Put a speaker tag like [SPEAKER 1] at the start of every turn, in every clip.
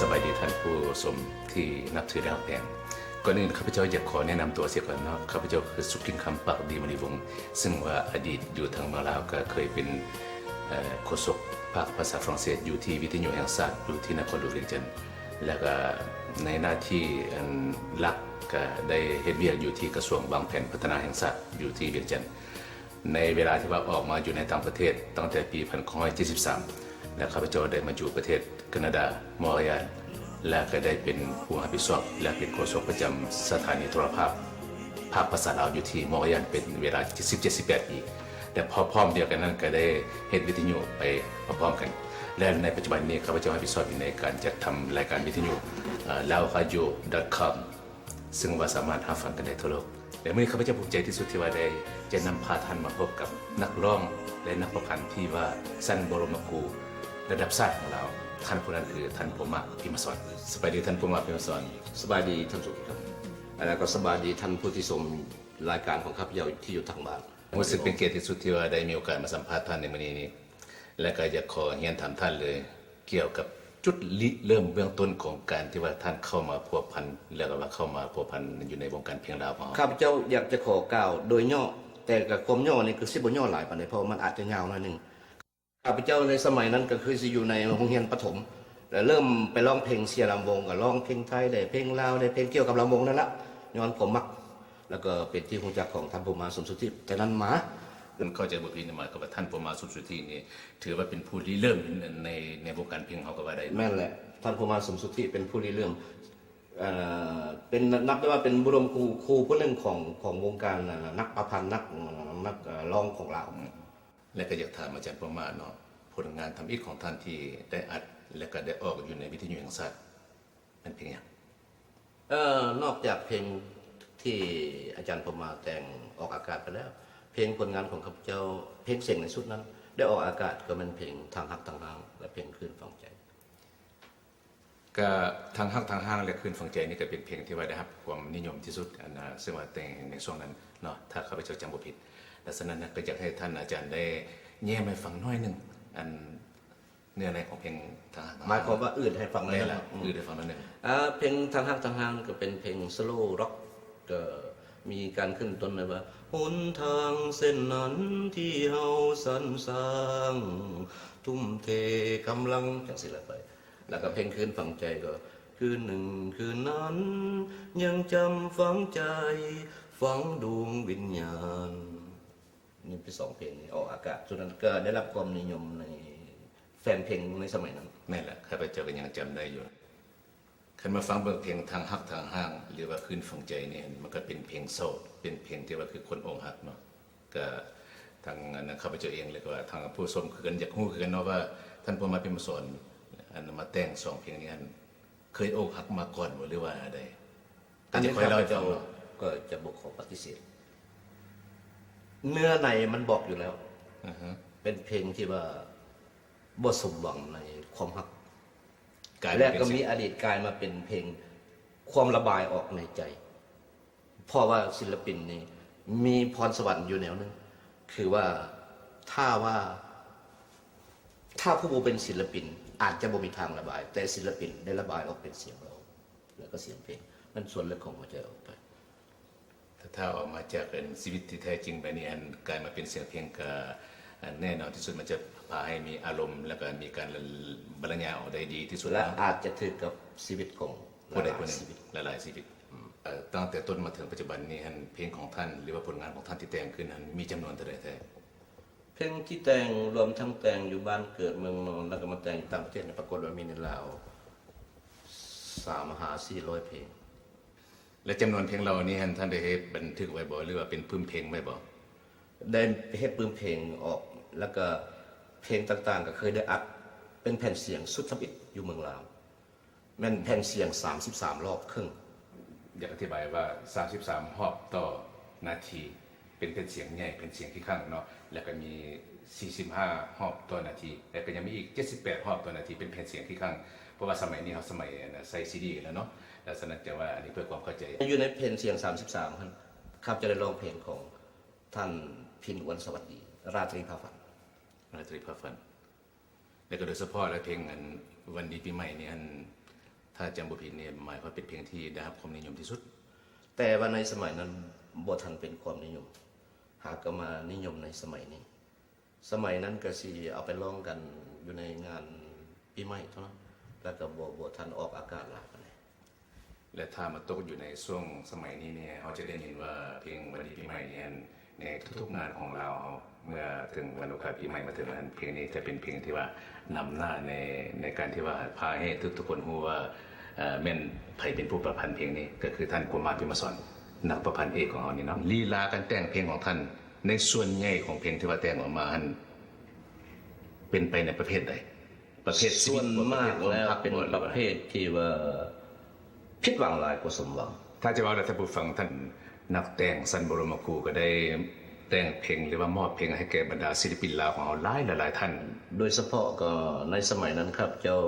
[SPEAKER 1] สบายดีท่านผู้ชมที่นับถือและรักแพงก่อนอื่นข้าพเจ้าอยากขอแนะนำตัวเสียก่อนเนาะข้าพเจ้าคือสุขินคำปากดีมณีวงศ์ซึ่งว่าอดีตอยู่ทางเมืองลาวก็เคยเป็นโฆษกภาคภาษาฝรั่งเศสอยู่ที่วิทยุแห่งชาติอยู่ที่นครหลวงเวียงจันทร์แล้วก็ในหน้าที่หลักก็ได้เฮ็ดเวียกอยู่ที่กระทรวงวางแผนพัฒนาแห่งชาติอยู่ที่เวียงจันทร์ในเวลาที่ว่าออกมาอยู่ในต่างประเทศตั้งแต่ปี1973และข้าพเจ้าได้มาอยู่ประเทศแคนาดามอร์เรียลและก็ได้เป็นผู้รับผิดชอบและเป็นโฆษกประจำสถานีโทรทัศน์ภาคภาษาลาวอยู่ที่มอร์เรียลเป็นเวลา17-18 ปีแต่พร้อมเดียวกันนั้นก็ได้เฮ็ดวิทยุไปพร้อมๆกันและในปัจจุบันนี้ข้าพเจ้ารับผิดชอบอยู่ในการจัดทำรายการวิทยุlaoradio.com ซึ่งว่าสามารถรับฟังกันได้ทั่วโลกและเมื่อข้าพเจ้าภูมิใจที่สุดที่ว่าได้จะนำพาท่านมาพบกับนักร้องและนักประพันธ์ที่ว่าสั้นบรมครูระดับชาติของเราท่านผู้นั้นคือท่านพมะพิมพ์สอนสบายดีท่านพมะพิมพ์สอน
[SPEAKER 2] สบายดีท่านสุขครับแล้วก็สบายดีท่านผู้ที่ชมรายการของข้าพเจ้าที่อยู่ทางบ้าน
[SPEAKER 1] รู้สึกเป็นเกียรติที่สุดที่ว่าได้มีโอกาสมาสัมภาษณ์ท่านในวันนี้และก็อยากขอเรียนถามท่านเลยเกี่ยวกับจุดเริ่มเบื้องต้นของการที่ว่าท่านเข้ามาพัวพันแล้วก็ว่าเข้ามาพัวพันอยู่ในวงการเพลงลาวของ
[SPEAKER 2] ข้าพเจ้าอยากจะขอกล่าวโดยย่อแต่กับความย่อนี่คือสิบ่ย่อหลายปานใดเพราะมันอาจจะยาวหน่อยนึงข้าพเจ้าในสมัยนั้นก็คือสิอยู่ในโรงเรียนประถมแล้วเริ่มไปร้องเพลงเสียลำวงก็ร้องเพลงไทยได้เพลงลาวได้เพลงเกี่ยวกับลำวงนั่นละย้อนผมมักแล้วก็เป็นที่รู้จักของท่านพมะสมสุทธิแต่นั้นมา
[SPEAKER 1] เข้าใจบทเพลงนี้มาก็ว่าท่านพมะสมสุทธินี่ถือว่าเป็นผู้ริเริ่มในวงการเพลงเฮาก็ว่าได้
[SPEAKER 2] แม่นแหละท่านพมะสมสุทธิเป็นผู้ริเริ่มเป็นนับได้ว่าเป็นบรมครูผู้หนึ่งของวงการนักประพันธ์นักร้องของเรา
[SPEAKER 1] และก็อยากถามอาจารย์พมะเนาะผลงานทำอิฐของท่านที่ได้อัดและก็ได้ออกอยู่ในวิทยุแห่งชาติเป็นเพลงอย่าง
[SPEAKER 2] นอกจากเพลงที่อาจารย์พมะแต่งออกอากาศไปแล้วเพลงผลงานของข้าพเจ้าเพลงเสียงในชุดนั้นได้ออกอากาศก็เป็นเพลงทางฮักทางห้างและเพลงคลื่นฟังใจ
[SPEAKER 1] ก็ทางฮักทางห้างและคลื่นฟังใจนี่ก็เป็นเพลงที่ว่าได้รับความนิยมที่สุดซึ่งว่าแต่งในช่วงนั้นเนาะถ้าข้าพเจ้าจำบ่ผิดดังนั้นก็อยากให้ท่านอาจารย์ได้แย้มให้ฟังน้อยนึงเนื้อในของเพลงทางฮัก
[SPEAKER 2] หมายความว่าอื่นให้ฟังได้
[SPEAKER 1] ละอื่นให้ฟังนิดนึง
[SPEAKER 2] เพลงทางฮักทางห้างก็เป็นเพลงสโลว์ร็อกก็มีการขึ้นต้นเลยว่าหนทางเส้นนั้นที่เฮาสรรสร้างทุ่มเทกำลังจังสิละไปแล้วก็เพลงคืนฝังใจก็คืนหนึ่งคืนนั้นยังจำฝังใจฝังดวงวิญญาณนี่เป็น2เพลงนี้ออกอากาศส่วนนั้นก็ได้รับความนิยมในแฟนเพลงในสมัยนั้น
[SPEAKER 1] นั่นแหละข้าพเจ้าก็ยังจำได้อยู่คันมาฟังเบิ่งเพลงทางฮักทางห้างหรือว่าคืนฝังใจเนี่ยมันก็เป็นเพลงโศกเป็นเพลงที่ว่าคือคนอกหักเนาะก็ทางนั้นข้าพเจ้าเองเลยก็ว่าทางผู้ชมคือกันอยากรู้คือกันเนาะว่าท่านพมะพิมพ์สอนมาแต่ง2เพลงนี้เคยอกหักมาก่อนหรือว่าใด
[SPEAKER 2] อันนี้ข้าพเจ้าก็จะบอกขอปฏิเสธเนื้อในมันบอกอยู่แล้วเป็นเพลงที่ว่าบ่สมหวังในความรักและก็มีอดีตกลายมาเป็นเพลงความระบายออกในใจเพราะว่าศิลปินนี่มีพรสวรรค์อยู่แนวนึงคือว่าถ้าผู้บ่เป็นศิลปินอาจจะบ่มีทางระบายแต่ศิลปินได้ระบายออกเป็นเสียงเราแล้วก็เสียงเพลงมันส่วนลึกของหัวใจออกไป
[SPEAKER 1] ถ้าออกมาจากชีวิตที่แท้จริงไปนี่กลายมาเป็นเสียงเพลงก็แน่นอนที่สุดมันจะพาให้มีอารมณ์และก็มีการบรรยายออกได้ดีที่สุด
[SPEAKER 2] และอาจจะถือกับชีวิตของ
[SPEAKER 1] ผู้ใดผู้หนึ่งหลายชีวิตตั้งแต่ต้นมาถึงปัจจุบันนี้เพลงของท่านหรือว่าผลงานของท่านที่แต่งขึ้นมีจำนวนเท่าไหร่แท้
[SPEAKER 2] เพลงที่แต่งรวมทั้งแต่งอยู่บ้านเกิดเมืองนอนแล้วก็มาแต่งต่างประเทศปรากฏว่ามีในลาว300-400 เพลง
[SPEAKER 1] และจำนวนเพลงเรานี้ท่านได้เฮ็ดบันทึกไว้บ่หรือว่าเป็นพื้นเพลงไว้บ่
[SPEAKER 2] ได้เฮ็ดปืนเพลงออกแล้วก็เพลงต่างๆก็เคยได้อัดเป็นแผ่นเสียงสุดทบิดอยู่เมืองลาวแม่นแผ่นเสียง33 รอบครึ่ง
[SPEAKER 1] อยากอธิบายว่า33รอบต่อนาทีเป็นเสียงใหญ่เป็นเสียงที่ข้างเนาะแล้วก็มี45รอบต่อนาทีแล้วก็ยังมีอีก78รอบต่อนาทีเป็นแผ่นเสียงที่ข้างเพราะว่าสมัยนี้เขาสมัยใส่ซีดีแล้วเนาะลักษณะจะว่าอันนี้เพื่อความเข้าใจ
[SPEAKER 2] อยู่ในเพลงเสียง33ครับจะได้ร้องเพลงของท่านพินวันสวัสดีราตรีพาฝัน
[SPEAKER 1] แล้วก็โดยเฉพาะแล้วเพลงวันดีปีใหม่นี่ ถ้าจำบ่ผิดเนี่ยหมายว่าเป็นเพลงที่ได้รับความนิยมที่สุด
[SPEAKER 2] แต่ว่าในสมัยนั้นบ่ทันเป็นความนิยม หากก็มานิยมในสมัยนี้ สมัยนั้นก็สิเอาไปร้องกันอยู่ในงานปีใหม่เท่านั้นแล้วก็บ่ทันออกอากาศหลายปานใด
[SPEAKER 1] และถ้ามาตกอยู่ในช่วงสมัยนี้เนี่ยเขาจะได้ยินว่าเพลงวันดีปีใหม่เนี่ยในทุกๆงานของเราเมื่อถึงวันโอกาสปีใหม่มาถึงนั้นเพลงนี้จะเป็นเพลงที่ว่านำหน้าในการที่ว่าพาให้ทุกๆคนรู้ว่าแม่นไผเป็นผู้ประพันธ์เพลงนี้ก็คือท่านกุมารพิมพ์สอนนักประพันธ์เอกของเรานี่เนาะลีลาการแต่งเพลงของท่านในส่วนใหญ่ของเพลงที่ว่าแต่งออกมาเป็นไปในประเภทใดประเภท
[SPEAKER 2] ส่วนมากแล้วเป็นประเภทที่ว่าผิดหวังหลายกว่าสมหวัง
[SPEAKER 1] ถ้าจะว่าท่านผู้ฟังท่านนักแต่งสันบรมครูก็ได้แต่งเพลงหรือว่ามอบเพลงให้แก่บรรดาศิลปินลาวของเราหลายท่าน
[SPEAKER 2] โดยเฉพาะก็ในสมัยนั้นครับเจ้า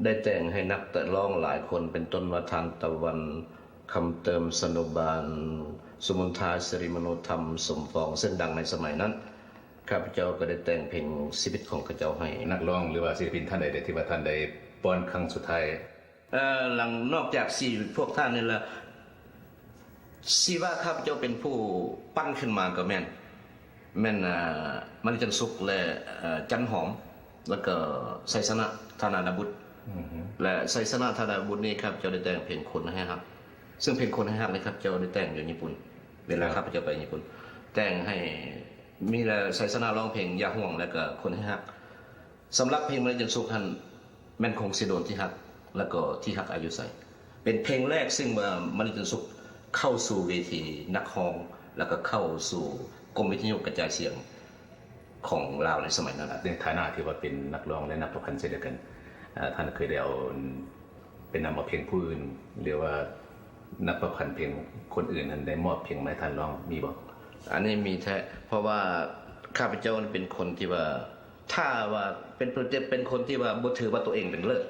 [SPEAKER 2] ได้แต่งให้นักแต่ร้องหลายคนเป็นต้นว่าทานตะวันคำเติมสนุบาลสมุนทาสิริมโนธรรมสมฟองเส้นดังในสมัยนั้นข้าพเจ้าก็ได้แต่งเพลงชีวิตของข้าเจ้าให้
[SPEAKER 1] นักร้องหรือว่าศิลปินท่านใดที่ว่าท่านได้ป้อนครั้งสุดท้าย
[SPEAKER 2] หลังนอกจากสี่พวกท่านนี่ละสีว่าข้าพเจ้าเป็นผู้ปั้นขึ้นมาก็แม่นมันจันสุขและจันหอมแล้วก็ไซสนะธนาดาบุตรและไซสนะธนาดาบุตรนี่ครับเจ้าได้แต่งเพลงคนให้ฮักซึ่งเพลงคนให้ฮักนี่ครับเจ้าได้แต่งอยู่ญี่ปุ่นเวลาข้าพเจ้าไปญี่ปุ่นแต่งให้มีและไซสนะร้องเพลงยาห่วงแล้วก็คนให้ฮักสำหรับเพลงมันจันสุขท่านแม่นคงสิโดนที่ฮักแล้วก็ที่ฮักอายุใส่เป็นเพลงแรกซึ่งมันจันสุขเข้าสู่เวทีนักร้องแล้วก็เข้าสู่กรมวิทยุกระจายเสียงของลาวในสมัยนั้น
[SPEAKER 1] ในฐานะที่ว่าเป็นนักร้องและนักประพันธ์เช่นเดียวกันท่านเคยได้เอาเป็นนำเอาเพลงผู้อื่นเรียกว่านักประพันธ์เพลงคนอื่นนั้นได้มอบเพลงมาให้ท่านร้องมีบ่
[SPEAKER 2] อันนี้มีแท้เพราะว่าข้าพเจ้าเป็นคนที่ว่าถ้าว่าเป็นคนที่ว่าบ่ถือว่าตัวเองเป็นเลิศ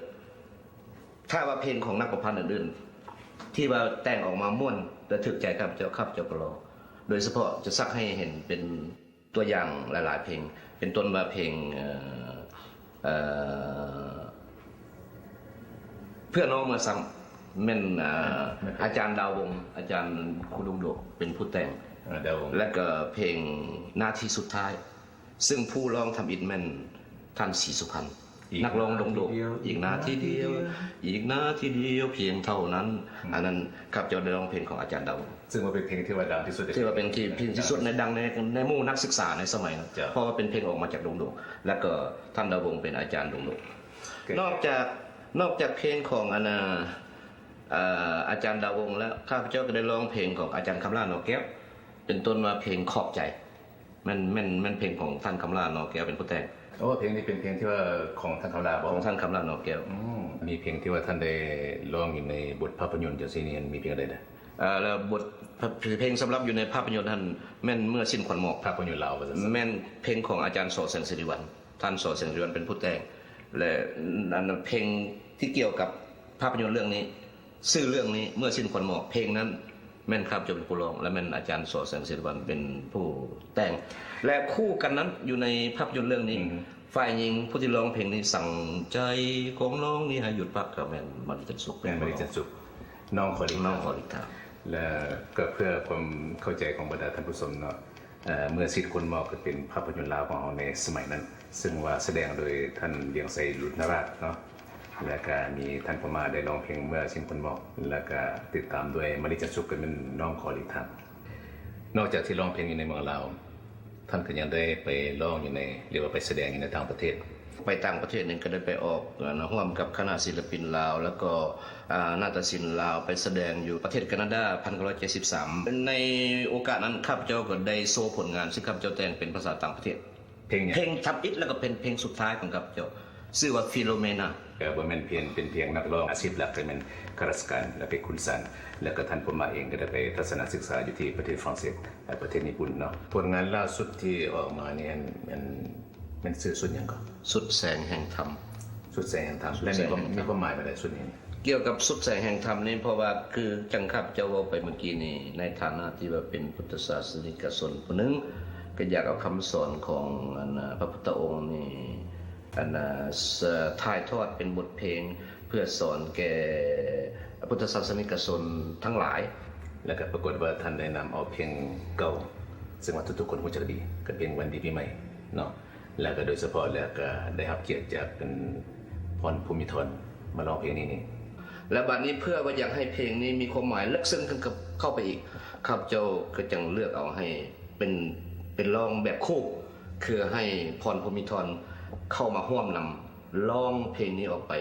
[SPEAKER 2] ถ้าว่าเพลงของนักประพันธ์อื่นๆที่ว่าแต่งออกมาม่วนและถึกใจข้าพเจ้าก็รอโดยเฉพาะจะซักให้เห็นเป็นตัวอย่างหลายๆเพลงเป็นต้นว่าเพลงเพื่อน้องมาซ้ำแม่นอาจารย์ดาววงอาจารย์ครูดุงโดเป็นผู้แต่งและก็เพลงหน้าที่สุดท้ายซึ่งผู้ร้องทำอินแม่นท่านศรีสุพรรณนักร้องดงโดอีกนาทีเดียวอีกนาทีเดียวเพียงเท่านั้นอันนั้นครับจะได้ร้องเพลงของอาจารย์ดาว
[SPEAKER 1] ซึ่งว่าเป็นเพลงที่ว่าดังที่สุด
[SPEAKER 2] ที่ว่าเป็นเพลงที่สุดในดังในหมู่นักศึกษาในสมัยนั้นเพราะว่าเป็นเพลงออกมาจากดงโดและก็ท่านดาวงเป็นอาจารย์ดงโดนอกจากเพลงของอาจารย์ดาวงแล้วข้าพเจ้าก็ได้ร้องเพลงของอาจารย์คำล่านอแก้วเป็นต้นว่าเพลงขอบใจมันเพลงของท่านคำล่านอแก้วเป็นผู้แต่ง
[SPEAKER 1] เพลงนี้เป็นเพลงที่ว่าของท่านคำลา
[SPEAKER 2] ของท่านคำลานอแก้ว
[SPEAKER 1] มีเพลงที่ว่าท่านได้ร้องอยู่ในบทภาพยนตร์จังซี่นี่มีเพลงอะไรนะ
[SPEAKER 2] แล้วบทเพลงสำหรับอยู่ในภาพยนตร์ท่านแม่นเมื่อสิ้นขวัญหมอก
[SPEAKER 1] ภาพยนตร์ลาว
[SPEAKER 2] แม่นเพลงของอาจารย์สอแสงสิริวัลย์ท่านสอแสงสิริวัลย์เป็นผู้แต่งและเพลงที่เกี่ยวกับภาพยนตร์เรื่องนี้ชื่อเรื่องนี้เมื่อสิ้นขวัญหมอกเพลงนั้นแม่นครับจะเป็นผู้ร้องและแม่นอาจารย์สอแสงสิริวัลย์เป็นผู้แต่งและคู่กันนั้นอยู่ในภาพยนตร์เรื่องนี้ฝ่ายหญิงผู้ที่ร้องเพลงนี้สั่งใจของน้องนี่ให้หยุดพักกับแม่นมันจันสุข
[SPEAKER 1] แม่นมันจันสุขน้องขอลิกาและก็เพื่อความเข้าใจของบรรดาท่านผู้ชมเนาะเมื่อสิ้นขวัญหมอกก็เป็นภาพยนตร์ลาวของเราในสมัยนั้นซึ่งว่าแสดงโดยท่านเลียงไซลุนราชเนาะและก็มีท่านพม่าได้ร้องเพลงเมื่อสิ้นขวัญหมอกแล้วก็ติดตามด้วยมณิจันสุขก็เป็นน้องขอลิกานอกจากที่ร้องเพลงอยู่ในเมืองลาวท่านก็ยังได้ไปร้องอยู่ในเรียกว่าไปแสดงอยู่ในต่างประเทศ
[SPEAKER 2] ไปต่างประเทศนึงก็ได้ไปออกร่วมกับคณะศิลปินลาวแล้วก็นาฏศิลป์ลาวไปแสดงอยู่ประเทศแคนาดา1973ในโอกาสนั้นข้าพเจ้าก็ได้โชว์ผลงานซึ่งข้าพเจ้าแต่งเป็นภาษาต่างประเทศเพลงทับอิฐแล้วก็เป็นเพลงสุดท้ายของข้าพเจ้าชื่อว่าฟิโลเมนา
[SPEAKER 1] บ่แม่นเป็นเพียงนักร้องอาชีพหลักแต่เป็นข้าราชการและเป็นคุณสันแล้วก็ท่านพม่าเองก็ได้ไปทัศนศึกษาอยู่ที่ประเทศฝรั่งเศสและประเทศญี่ปุ่นเนาะผลงานล่าสุดที่ออกมาเนี่ยมันชื่อสุดหยังก็
[SPEAKER 2] สุดแสงแห่งธรรม
[SPEAKER 1] สุดแสงแห่งธรรมและมีความหมายอะไรสุดนี้
[SPEAKER 2] เกี่ยวกับสุดแสงแห่งธรรมนี่เพราะว่าคือจังข้าพเจ้าว่าไปเมื่อกี้นี่ในฐานะที่ว่าเป็นพุทธศาสนิกชนผู้นึงก็อยากเอาคำสอนของพระพุทธองค์นี่ถ่ายทอดเป็นบทเพลง เพื่อสอนแก่พุทธศาสนิกชนทั้งหลาย
[SPEAKER 1] แล้วก็ปรากฏว่าท่านได้นำเอาเพลงเก่าซึ่งว่าทุกๆคนรู้จักดีก็เพลงวันดีปีใหม่เนาะแล้วก็โดยเฉพาะแล้วก็ได้รับเกียรติจากเป็นพรภูมิธรมาร้องเพลงนี้นี่
[SPEAKER 2] และบัดนี้เพื่อว่าอยากให้เพลงนี้มีความหมายลึกซึ้งขึ้นกับเข้าไปอีกข้าพเจ้าก็จึงเลือกเอาให้เป็นร้องแบบคู่คือให้พรภูมิธรเข้ามาร่วมนำร้องเพลงนี้ออกไป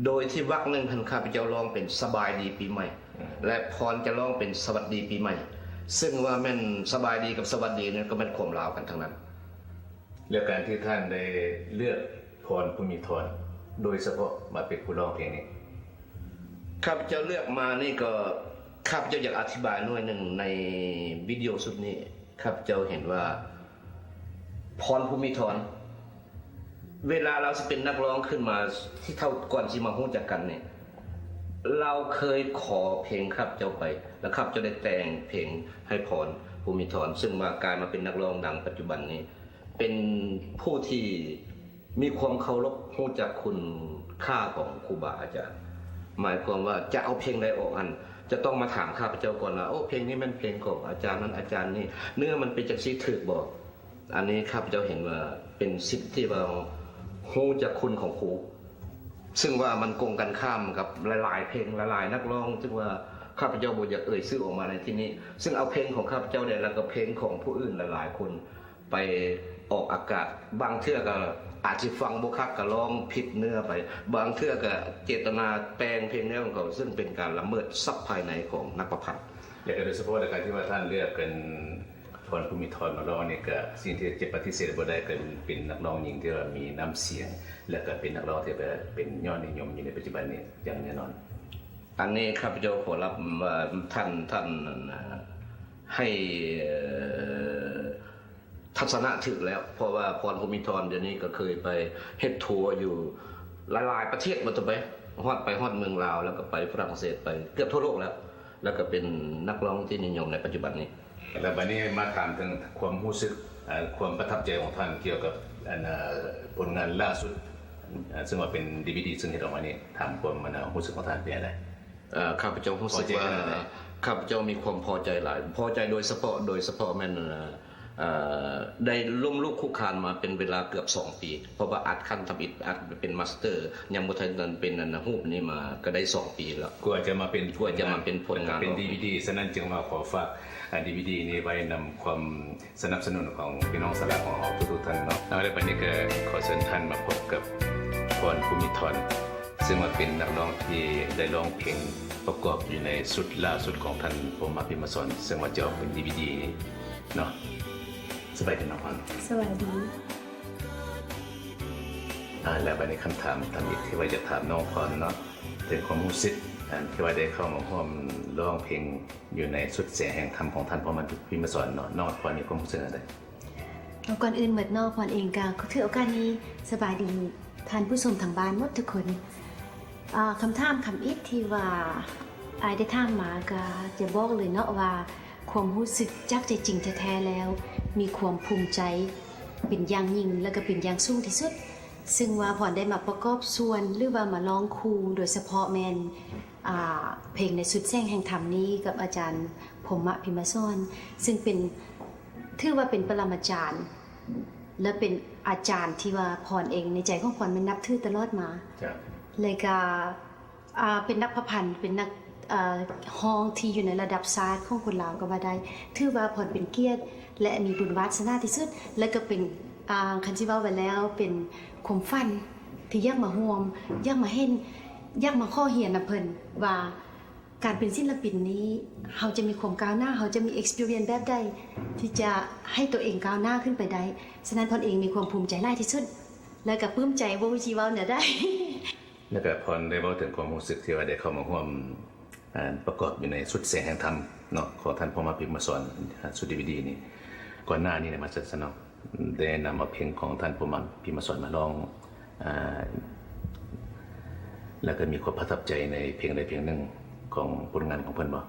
[SPEAKER 2] โดยที่วรรคหนึ่งท่านข้าพเจ้าร้องเป็นสบายดีปีใหม่และพรจะร้องเป็นสวัสดีปีใหม่ซึ่งว่าแม่นสบายดีกับสวัสดีเนี่ยก็เป็นความลาวกันทั้งนั้น
[SPEAKER 1] เรื่องการที่ท่านได้เลือกพรภูมิธรโดยเฉพาะมาเป็นผู้ร้องเพลงนี้
[SPEAKER 2] ข้าพเจ้าเลือกมานี่ก็ข้าพเจ้าอยากอธิบายหน่อยหนึ่งในวิดีโอสุดนี้ข้าพเจ้าเห็นว่าพรภูมิธรเวลาเราจะเป็นนักร้องขึ้นมาที่เท่าก่อนที่มาฮู้จักกันเนี่ยเราเคยขอเพลงข้าพเจ้าไปแล้วข้าพเจ้าได้แต่งเพลงให้พรภูมิธรซึ่งมากลายมาเป็นนักร้องดังปัจจุบันนี้เป็นผู้ที่มีความเคารพฮู้จักคุณค่าของครูบาอาจารย์หมายความว่าจะเอาเพลงใดออกอันจะต้องมาถามข้าพเจ้าก่อนว่าโอ้เพลงนี้มันเพลงของอาจารย์นั้นอาจารย์นี่เนื้อมันเป็นจังซี่ถูกบ่อันนี้ข้าพเจ้าเห็นว่าเป็นสิทธิ์ที่เราฮู้จักคุณของครูซึ่งว่ามันกงกันข้ามกับหลายๆเพลงหลายๆนักร้องซึ่งว่าข้าพเจ้าบ่อยากเอ่ยชื่อออกมาในที่นี้ซึ่งเอาเพลงของข้าพเจ้าเนี่ยแล้วก็เพลงของผู้อื่นหลายๆคนไปออกอากาศบางเทื่อก็อาจจะฟังบ่คักก็ร้องผิดเนื้อไปบางเทื่อก็เจตนาแปลงเพลงแนวของเขาซึ่งเป็นการละเมิดทรัพย์ภายในของนักประพันธ์
[SPEAKER 1] และโดยเฉพาะในการที่ว่าท่านเลือกเป็นพรภูมิธรมาร้องนี่ก็สิ่งที่จะปฏิเสธบ่ได้ก็เป็นนักร้องหญิงที่ว่ามีน้ำเสียงและก็เป็นนักร้องที่เป็นยอดนิยมอยู่ในปัจจุบันนี้อย่างแน่นอน
[SPEAKER 2] อันนี้ข้าพเจ้าขอรับว่าท่านให้ทัศนะถึกแล้วเพราะว่าพรภูมิธรเดี๋ยวนี้ก็เคยไปเฮ็ดทัวร์อยู่หลายๆประเทศมาตัวไปฮอดเมืองลาวแล้วก็ไปฝรั่งเศสไปเกือบทั่วโลกแล้วก็เป็นนักร้องที่นิยมในปัจจุบันนี้
[SPEAKER 1] แล้ววันนี้มาถามถึงความรู้สึกความประทับใจของท่านเกี่ยวกับผลงานล่าสุดซึ่งว่าเป็น DVD ซึ่งเฮ็ดออกมานี่ถามความรู้สึกของท่านเป็นอะไร
[SPEAKER 2] ข้าพเจ้ารู้สึกว่าข้าพเจ้ามีความพอใจหลายพอใจโดยเฉพาะแม่นได้ล้มลุกคุกคานมาเป็นเวลาเกือบ2 ปีเพราะว่าอัดขั้นทำอิฐอัดเป็นมาสเตอร์ยังบ่ทันเป็นรูปนี้มาก็ได้2 ปีแล้ว
[SPEAKER 1] กว่าจะมาเป็น
[SPEAKER 2] ผลงาน
[SPEAKER 1] เป็น DVD ฉะนั้นจึงมาขอฝากDVD นี้ไว้นำความสนับสนุนของพี่น้องสลาของทุกท่านเนาะแล้ววันนี้ก็ขอเชิญท่านมาพบกับพรภูมิธรซึ่งว่าเป็นนักร้องที่ได้ร้องเพลงประกอบอยู่ในสุดล่าสุดของท่านผมมาพิมพ์สอนซึ่งว่าจะออกเป็น DVD เนาะสบายดีน้องพร
[SPEAKER 3] สวัสดี
[SPEAKER 1] แล้ววันนี้คำถามอีกที่ว่าจะถามน้องพรเนาะถึงความรู้สึกที่ว่าได้เข้ามาร่วมร้องเพลงอยู่ในสุดเสียงแห่งธรรมของท่านพรพิมพ์สอนเนาะน้องพรมีความรู้สึกอะไร
[SPEAKER 3] ก่อนอื่นเหมือนน้องพรเองก็ถือโอกาสนี้สบายดีท่านผู้ชมทางบ้านหมดทุกคนคำถามอีกที่ว่าอายได้ถามมาก็จะบอกเลยเนาะว่าความรู้สึกจากใจจริงแท้ๆแล้วมีความภูมิใจเป็นอย่างยิ่งและก็เป็นอย่างสูงที่สุดซึ่งว่าพรได้มาประกอบส่วนหรือว่ามาร้องครูโดยเฉพาะแมนเพลงในสุดแสงแห่งธรรมนี้กับอาจารย์พรหมพิมพ์สอนซึ่งเป็นถือว่าเป็นปรมาจารย์และเป็นอาจารย์ที่ว่าพรเองในใจของพรมันนับถือตลอดมาเลยก็เป็นนักประพันธ์เป็นนักห้องที่อยู่ในระดับศาสตร์ของคนลาวก็ว่าได้ถือว่าพรเป็นเกียรติและมีบุญวาสนาที่สุดและก็เป็นคันที่ว่าไว้แล้วเป็นความฝันที่อยากมาร่วมอยากมาเห็นอยากมาข้อเหียนนะเพิ่นว่าการเป็นศิลปินนี้เราจะมีความก้าวหน้าเราจะมี experience แบบใดที่จะให้ตัวเองก้าวหน้าขึ้นไปได้ฉะนั้นพรเองมีความภูมิใจหลายที่สุดและก็ปลื้มใจบ่วิจิเว้าเนี่ยได้
[SPEAKER 1] แล้วก็พรได้เว้าถึงความรู้สึกที่ว่าได้เข้ามาร่วมประกอบอยู่ในสุดแสงแห่งธรรมเนาะของท่านพรหมพิมพ์สอนสุด DVD นี่ก่อนหน้านี้มาศึกษาเนาะได้นำเอาเพลงของท่านพรหมพิมพ์สอนมาร้องแล้วก็มีความประทับใจในเพลงใดเพลงหนึ่งของผลงานของเพิ่นบ่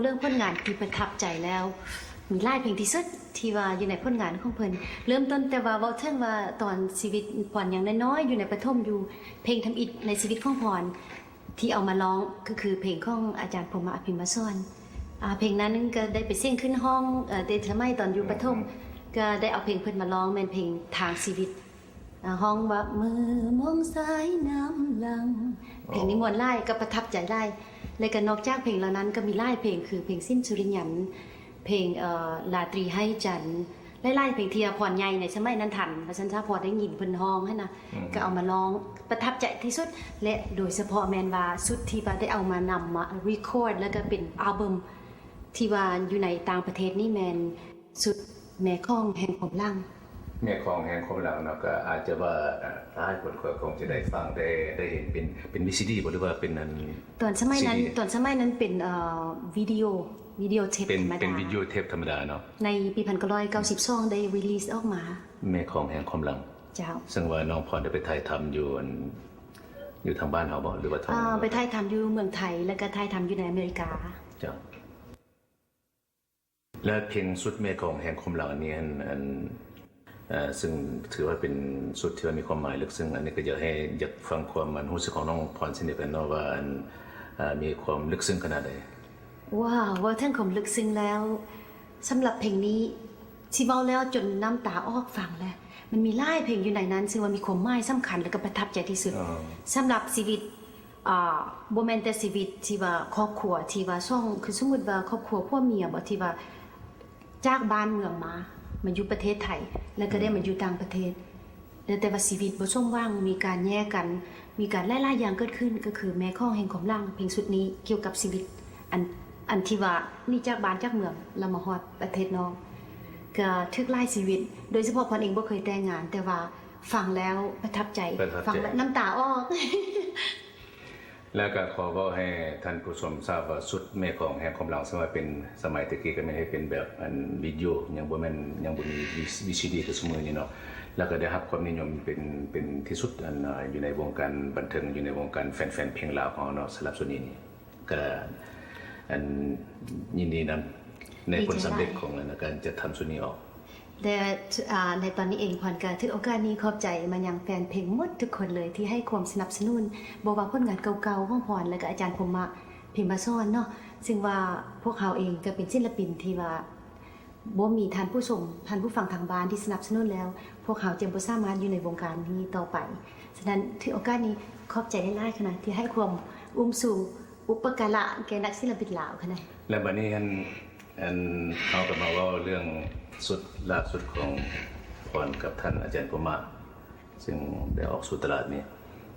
[SPEAKER 3] เรื่องผลงานที่ประทับใจแล้ว มีหลายเพลงที่สุดที่ว่าอยู่ในผลงานของเพิ่นเริ่มต้นแต่ว่าเว้าถึงว่าตอนชีวิตพรยังน้อยๆอยู่ในประถมอยู่เพลงทำอิฐในชีวิตของพรที่เอามาร้องก็คือเพลงของอาจารย์พรหมอภิมสอนเพลงนั้นก็ได้ไปเสียงขึ้นห้องในสมัยตอนอยู่ประถมก็ได้เอาเพลงเพิ่นมาร้องแม่นเพลงทางชีวิตห้องว่ามือมองสายน้ำลังเพลงนี้ม่วนหลายก็ประทับใจหลายและก็นอกจากเพลงเหล่านั้นก็มีหลายเพลงคือเพลงสิ้นสุริยันเพลงลาตรีให้จันทร์ไล่ๆเพลงที่พรใหญ่ในสมัยนั้นทันเพราะฉะนั้นถ้าพอได้ยินเพิ่นฮ้องให้นะก็เอามาร้องประทับใจที่สุดและโดยเฉพาะแมนว่าสุดที่ว่าได้เอามานำมารีคอร์ดแล้วก็เป็นอัลบั้มที่ว่าอยู่ในต่างประเทศนี่แมนสุดแม่ของแห่งความลัง
[SPEAKER 1] แม่ของแห่งความลังเนาะก็อาจจะว่าหลายคนคงจะได้ฟังได้เห็นเป็นวิดีโอหรือว่าเป็นนั้น
[SPEAKER 3] ตอนสมัยนั้นเป็นวิดีโอเทปธรรมดา
[SPEAKER 1] เป็นวิดีโอเทปธรรมดาเนาะ
[SPEAKER 3] ในปี1992ได้รีลีสออกมา
[SPEAKER 1] แม่ของแห่งความลัง
[SPEAKER 3] เจ้า
[SPEAKER 1] ซึ่งว่าน้องพรได้ไปถ่ายทำอยู่ทางบ้านเฮาบ่หรือว่าทาง
[SPEAKER 3] ไปถ่ายทำอยู่เมืองไทยแล้วก็ถ่ายทำอยู่ในอเมริกา
[SPEAKER 1] เจ้าและเพลงสุดแม่ของแห่งความลังอันนี้ซึ่งถือว่าเป็นสุดที่มีความหมายลึกซึ้งอันนี้ก็อยากฟังความมันรู้สึกของน้องพรสิเนี่ยกันเนาะว่ามีความลึกซึ้งขนาดใด
[SPEAKER 3] ว้าวว่าท่านผมลึกซึ้งแล้วสำหรับเพลงนี้ที่เว้าแล้วจนน้ำตาออกฟังแล้วมันมีหลายเพลงอยู่ในนั้นซึ่งว่ามีความหมายสำคัญและก็ประทับใจที่สุดสำหรับชีวิตบ่แม่นแต่ชีวิตที่ว่าครอบครัวที่ว่าช่องคือสมมุติว่าครอบครัวพ่อเมียบ่ที่ว่าจากบ้านเมืองมาอยู่ประเทศไทยแล้วก็ได้มาอยู่ต่างประเทศแต่ว่าชีวิตบ่ช่องว่างมีการแยกกันมีการหลายๆอย่างเกิดขึ้นก็คือแม่ของแห่งความลังเพลงสุดนี้เกี่ยวกับชีวิตอันที่ว่านี่จากบ้านจากเมืองแล้วมาฮอดประเทศน้องก็ทึกหลายชีวิตโดยเฉพาะพรเองบ่เคยแต่งงานแต่ว่าฟังแล้วประทับใจฟังแล้วน้ำตาออก
[SPEAKER 1] แล้วก็ขอบอกให้ท่านผู้ชมทราบว่าสุดแม่ของแห่งความลังซึ่งว่าเป็นสมัยตะกี้ก็ไม่ให้เป็นแบบวิดีโอยังบ่แม่นยังบ่มีวีซีดีคือสมัยนี้เนาะแล้วก็ได้รับความนิยมเป็นที่สุดอยู่ในวงการบันเทิงอยู่ในวงการแฟนๆเพลงลาวของเนาะสำหรับส่วนนี้นี่ก็ยินดีนำในผลสำเร็จของการจะทำส่วนนี้ออก
[SPEAKER 3] แต่ในตอนนี้เองพรก็ถือโอกาสนี้ขอบใจมายังแฟนเพลงหมดทุกคนเลยที่ให้ความสนับสนุนบ่ว่าผลงานเก่าๆของพรและก็อาจารย์พรหมภิมสอนเนาะซึ่งว่าพวกเขาเองก็เป็นศิลปินที่ว่าบ่มีท่านผู้ชมท่านผู้ฟังทางบ้านที่สนับสนุนแล้วพวกเขาจะบ่สามารถอยู่ในวงการนี้ต่อไปฉะนั้นถือโอกาสนี้ขอบใจหลายๆขนาดที่ให้ความสู่อุปการะแก่นักศิลปินลาวขนาด
[SPEAKER 1] และบัดนี้เขาก็มาเว้าเรื่องสุดล่าสุดของพรกับท่านอาจารย์พรหมซึ่งได้ออกสู่ตลาดนี้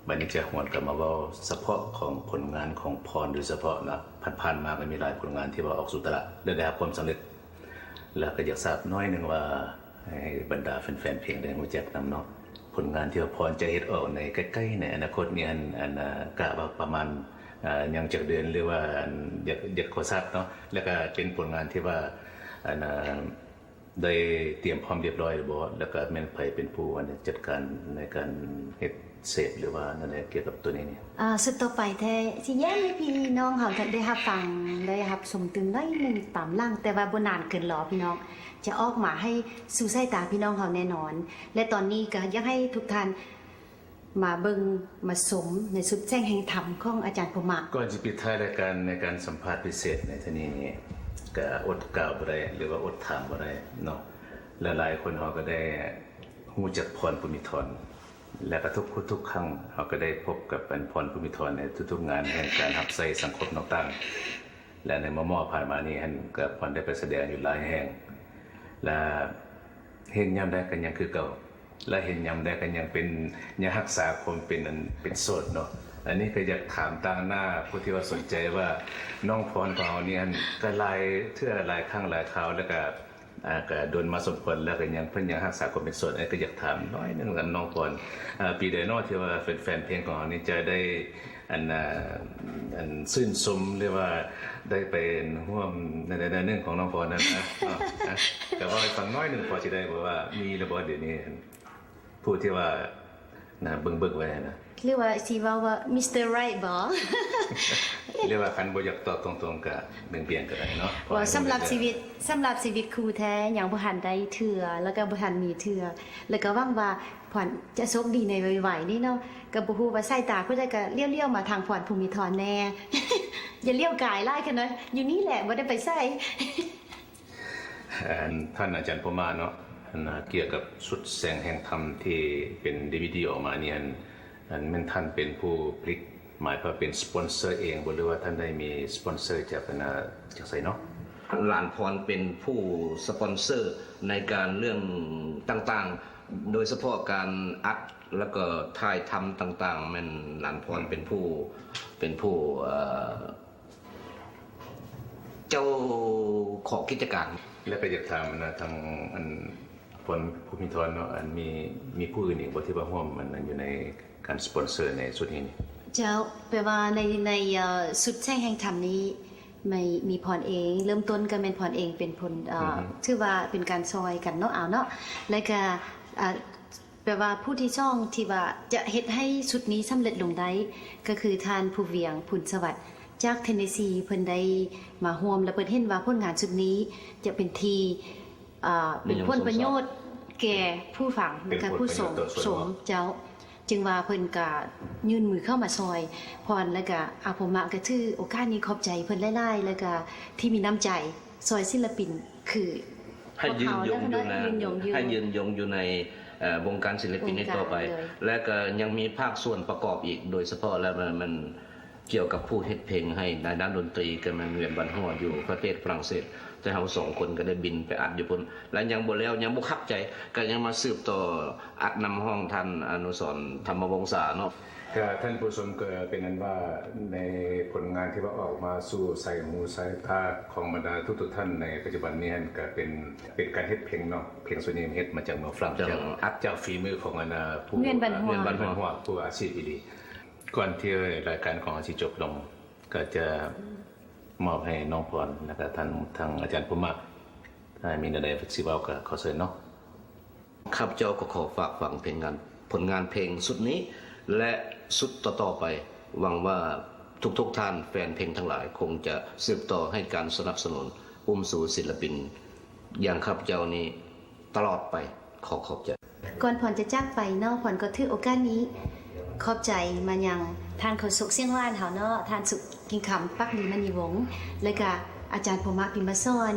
[SPEAKER 1] บัดนี้จะหวนกลับมาเว้าเฉพาะของผลงานของพรโดยเฉพาะนะผ่านมาก็มีหลายผลงานที่ว่าออกสู่ตลาดได้รับความสำเร็จแล้วก็อยากทราบน้อยนึงว่าให้บรรดาแฟนๆเพลงได้รู้จักนำเนาะผลงานที่ว่าพรจะเฮ็ดออกในใกล้ๆในอนาคตนี้กะว่าประมาณยังจากเดือนหรือว่าอยากขอทราบเนาะแล้วก็เป็นผลงานที่ว่าได้เตรียมพร้อมเรียบร้อยหรือบ่แล้วก็แม่นไผเป็นผู้จัดการในการเฮ็ดเสพหรือว่านั่นแหละเกี่ยวกับตัวนี้นี่
[SPEAKER 3] สุดต่อไปแท้สิแย้ให้พี่น้องเฮาได้รับฟังได้รับชมตื่นได้นึงตามล่างแต่ว่าบ่นานเกินรอพี่น้องจะออกมาให้สู่สายตาพี่น้องเฮาแน่นอนและตอนนี้ก็อยากให้ทุกท่านมาเบิ่งมาสมในสุดแจ้งแห่งธรรมของอาจารย์พรหม
[SPEAKER 1] ก่อนจะปิดท้ายรายการในการสัมภาษณ์พิเศษในที่นี้ก็อดกล่าวบ่ได้หรือว่าอดถามบ่ได้เนาะหลายๆคนเฮาก็ได้ฮู้จักพรภูมิธรและก็ทุกครั้งเฮาก็ได้พบกับพรภูมิธรในทุกๆงานแห่งการรับใช้สังคมต่างๆและในมอผ่านมานี้ก็พรได้ไปแสดงอยู่หลายแห่งและเห็นยามใดก็ยังคือเก่าและเห็นยามใดก็ยังเป็นยังรักษาความเป็นโสดเนาะอันนี้ก็อยากถามต่างหน้าผู้ที่ว่าสนใจว่าน้องพรของเราเนี่ยก็หลายเทื่อหลายครั้งหลายคราวแล้วก็โดนมาสมควรแล้วก็ยังเพิ่นยังรักษาความเป็นโสดก็อยากถามน้อยนึงกันน้องพรปีใดเนาะที่ว่าแฟนเพลงของเรานี่จะได้ชื่นชมหรือว่าได้เป็นร่วมในเรื่องของน้องพรนั่นนะแต่ว่าฟังน้อยนึงพอสิได้บอกว่ามีระบบเดี๋ยวนี้ผู้ที่ว่า นะเบิ่งๆไว้นะ
[SPEAKER 3] หรือว่าสิว่ามิสเตอร์ไรท์บ่
[SPEAKER 1] เรียกว่าคันบ่อยากตอบตรงๆก็เบี่ยงๆก็ได้เนาะ
[SPEAKER 3] ว่าสำหรับชีวิตครูแท้ยังบ่ทันได้เทื่อแล้วก็บ่ทันมีเทื่อแล้วก็หวังว่าพรจะโชคดีในไวๆนี่เนาะก็บ่ฮู้ว่าสายตาผู้ใดก็เลี้ยวๆมาทางพรภูมิธรแน่ อย่าเลี้ยวกายหลายกันเนาะอยู่นี่แหละบ่ได้ไปไส
[SPEAKER 1] ท่านอาจารย์พม่าเนาะเกี่ยวกับสุดแสงแห่งธรรมที่เป็น DVD ออกมาเนี่ยอันท่านเป็นผู้ผลิตหมายว่าเป็นสปอนเซอร์เองบ่หรือว่าท่านได้มีสปอนเซอร์จากไสเนาะ
[SPEAKER 2] หลานพรเป็นผู้สปอนเซอร์ในการเรื่องต่างๆ โดยเฉพาะการอัดแล้วก็ถ่ายทำต่างๆมันหลานพรเป็นผู้เจ้าของกิจการ
[SPEAKER 1] แล้วก็อยากถามนะทางอันพลภูมิธรเนาะอันมีผู้อื่นอีกบ่ที่มาร่วมมันอยู่ในการสปอนเซอร์ในสุดนี้
[SPEAKER 3] เจ้าแปลว่าในสุดแสงแห่งธรรมนี้ไม่มีพรเองเริ่มต้นก็เป็นพรเองเป็นผลถือว่าเป็นการซอยกันเนาะเนาะแล้วก็แปลว่าผู้ที่ช่องที่ว่าจะเฮ็ดให้สุดนี้สำเร็จลงได้ก็คือท่านผู้เวียงผุนสวัสดิ์จากเทนเนซีเพิ่นได้มาร่วมและเพิ่นเห็นว่าผลงานสุดนี้จะเป็นที่เป็นผลประโยชน์แก่ผู้ฟังและผู้สมเจ้าจึงว่าเพิ่นก็ยื่นมือเข้ามาซอยพรแล้วก็อาภมะก็ถือโอกาสนี้ขอบใจเพิ่นหลายๆแล้วก็ที่มีน้ำใจซอยศิลปินคือ
[SPEAKER 2] ให้ยืนยงอยู่ในวงการศิลปินนี้ต่อไป และก็ยังมีภาคส่วนประกอบอีกโดยเฉพาะแล้วมันเกี่ยวกับผู้เฮ็ดเพลงให้ในด้านดนตรีกันมันเรียนบันหัวอยู่ประเทศฝรั่งเศสแต่เฮา2คนก็ได้บินไปอัดอยู่พุ่นและยังบ่แล้วยังบ่คับใจก็ยังมาสืบต่ออัดนำห้องท่านอนุสรณ์ธรรมวงศาเนาะ
[SPEAKER 1] ก็ท่านผู้ชมก็เป็นนั้นว่าในผลงานที่ว่าออกมาสู่ใส่หูใส่ตาของบรรดาทุกท่านในปัจจุบันนี้ก็เป็นการเฮ็ดเพลงเนาะเพลงส่วนนี้เฮ็ดมาจากเมืองฝรั่งจากอัดจากฝีมือของผู้เวียนบรรหัวผู้อาชีพอีหลีก่อนที่รายการของอาชีพจบลงก็จะมอบให้น้องพรแล้วก็ท่านทางอาจารย์ผู้มากถ้ามีอะไรสิเว้าก็ขอเชิญเนาะ
[SPEAKER 2] ข้าพเจ้าก็ขอฝากฝังผลงานเพลงสุดนี้และสุดต่อๆไปหวังว่าทุกท่านแฟนเพลงทั้งหลายคงจะสืบต่อให้การสนับสนุนอุ้มสู่ศิลปินอย่างข้าพเจ้านี้ตลอดไปขอบใจ
[SPEAKER 3] ก่อนพรจะจากไปเนาะพรก็ถือโอกาสนี้ขอบใจมายังท่านโฆษกเสียงว่านเฮาเนาะท่านสุกิงคำปักดีมณีวงศ์และก็อาจารย์พมะพิมพ์สอน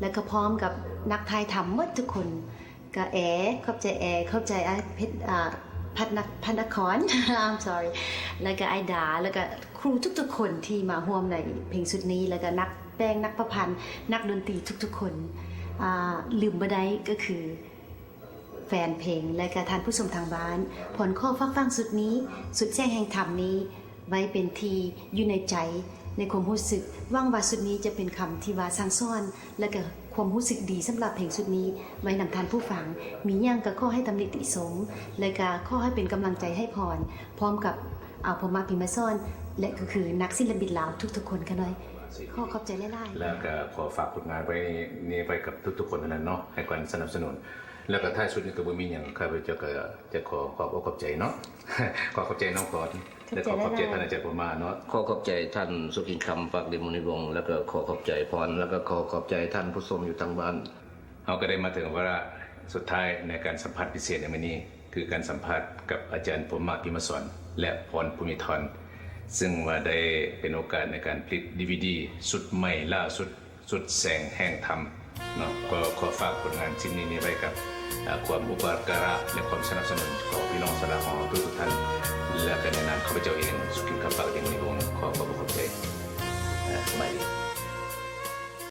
[SPEAKER 3] และก็พร้อมกับนักทายทำหมดทุกคนก็ขอบใจขอบใจเพชรพันคร I'm sorry แล้วก็ไอดาแล้วก็ครูทุกๆคนที่มาร่วมในเพลงสุดนี้แล้วก็นักแปลงนักประพันธ์นักดนตรีทุกๆคนลืมบ่ได้ก็คือแฟนเพลงและก็ท่านผู้ชมทางบ้านผลข้อฟังสุดนี้สุดแจ้งแห่งธรรมนี้ไว้เป็นทีอยู่ในใจในความรู้สึกว่างว่าสุดนี้จะเป็นคำที่ว่าสร้างซ่อนและก็ความรู้สึกดีสำหรับเพลงสุดนี้ไว้นำทานผู้ฟังมีอย่างก็ข้อให้ตำหนิติสมและก็ข้อให้เป็นกำลังใจให้พรพร้อมกับพมพิมพ์ซ่อนและก็คือนักศิลปินลาวทุกๆคนกันเลยข้อขอบใจหลายๆ
[SPEAKER 1] แล้วก็ขอฝากผลงานไว้นี่ไว้กับทุกๆคนนั้นเนาะให้การสนับสนุนแล้วก็ท้ายสุดนี้ก็บ่มีหยังข้าพเจ้าก็จะขอบใจเนาะ ขอบใจน้องพรและขอบใจท่านอาจารย์พม่าเนาะ
[SPEAKER 2] ขอบใจท่านสุกินคำปักดิมุนิวงศ์แล้วก็ขอบใจพรแล้วก็ขอบใจท่านผู้ชมอยู่ทางบ้าน
[SPEAKER 1] เราก็ได้มาถึงวาระสุดท้ายในการสัมภาษณ์พิเศษในวันนี้คือการสัมภาษณ์กับอาจารย์พม่าพิมพ์สอนและพรภูมิธรซึ่งว่าได้เป็นโอกาสในการผลิต DVD สุดใหม่ล่าสุดแสงแห่งธรรมเนาะก็ขอฝากผลงานชิ้นนี้ไว้กับความอุปการะและความสนับสนุนของพี่น้องสลาของทุกท่านและก็ในนามข้าพเจ้าเอง